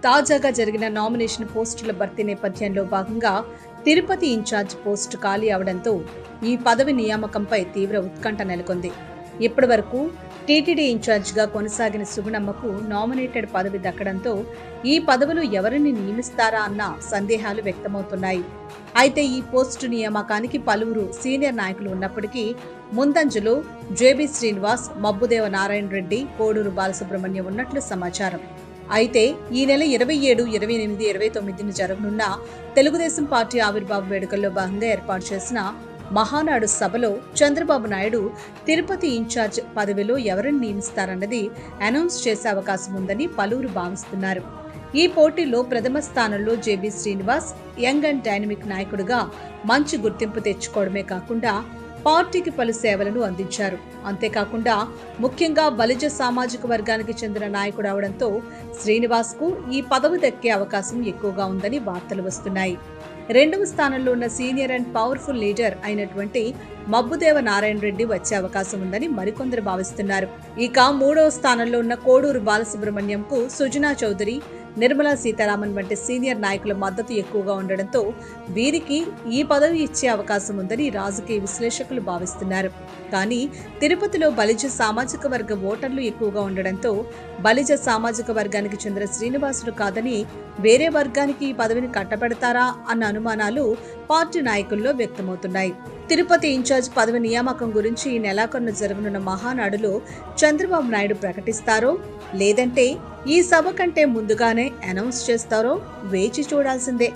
తాజాగా జరిగిన నామినేషన్ పోస్టుల భర్తీ నేపథ్యంలో భాగంగా తిరుపతి ఇన్ఛార్జ్ పోస్టు ఖాళీ అవడంతో ఈ పదవి నియామకంపై తీవ్ర ఉత్కంఠ నెలకొంది. ఇప్పటి వరకు టీటీడీ ఇన్ఛార్జిగా కొనసాగిన సుగుణమ్మకు నామినేటెడ్ పదవి దక్కడంతో ఈ పదవిలో ఎవరిని నియమిస్తారా అన్న సందేహాలు వ్యక్తమవుతున్నాయి. అయితే ఈ పోస్టు నియామకానికి పలువురు సీనియర్ నాయకులు ఉన్నప్పటికీ ముందంజలో జేబీ శ్రీనివాస్, మబ్బుదేవ నారాయణ రెడ్డి, కోడూరు బాలసుబ్రహ్మణ్యం ఉన్నట్లు సమాచారం. అయితే ఈ నెల 27, 28, 29 జరగనున్న తెలుగుదేశం పార్టీ ఆవిర్భావ వేడుకల్లో భాగంగా ఏర్పాటు చేసిన మహానాడు సభలో చంద్రబాబు నాయుడు తిరుపతి ఇన్ఛార్జ్ పదవిలో ఎవరిని నియమిస్తారన్నది అనౌన్స్ చేసే అవకాశం ఉందని పలువురు భావిస్తున్నారు. ఈ పోటీలో ప్రథమ స్థానంలో JB Srinivas young and dynamic నాయకుడిగా మంచి గుర్తింపు తెచ్చుకోవడమే కాకుండా పార్టీకి పలు సేవలను అందించారు. అంతేకాకుండా ముఖ్యంగా బలిజ సామాజిక వర్గానికి చెందిన నాయకుడు అవడంతో శ్రీనివాస్ కు ఈ పదవి దక్కే అవకాశం ఎక్కువగా ఉందని వార్తలు వస్తున్నాయి. రెండవ స్థానంలో ఉన్న సీనియర్ అండ్ పవర్ఫుల్ లీడర్ అయినటువంటి మబ్బుదేవ నారాయణ రెడ్డి వచ్చే అవకాశం ఉందని మరికొందరు భావిస్తున్నారు. ఇక మూడవ స్థానంలో ఉన్న కోడూరు బాలసుబ్రహ్మణ్యంకు సుజనా చౌదరి, నిర్మలా సీతారామన్ వంటి సీనియర్ నాయకుల మద్దతు ఎక్కువగా ఉండడంతో వీరికి ఈ పదవి ఇచ్చే అవకాశం ఉందని రాజకీయ విశ్లేషకులు భావిస్తున్నారు. కానీ తిరుపతిలో బలిజ సామాజిక వర్గ ఓటర్లు ఎక్కువగా ఉండడంతో బలిజ సామాజిక వర్గానికి చెందిన శ్రీనివాసుడు కాదని వేరే వర్గానికి ఈ పదవిని కట్టబెడతారా అన్న అనుమానాలు పార్టీ నాయకుల్లో వ్యక్తమవుతున్నాయి. తిరుపతి ఇన్ఛార్జ్ పదవి నియామకం గురించి ఈ నెలాఖరున జరగనున్న మహానాడులో చంద్రబాబు నాయుడు ప్రకటిస్తారో లేదంటే ఈ సభ కంటే ముందుగానే అనౌన్స్ చేస్తారో వేచి చూడాల్సిందే.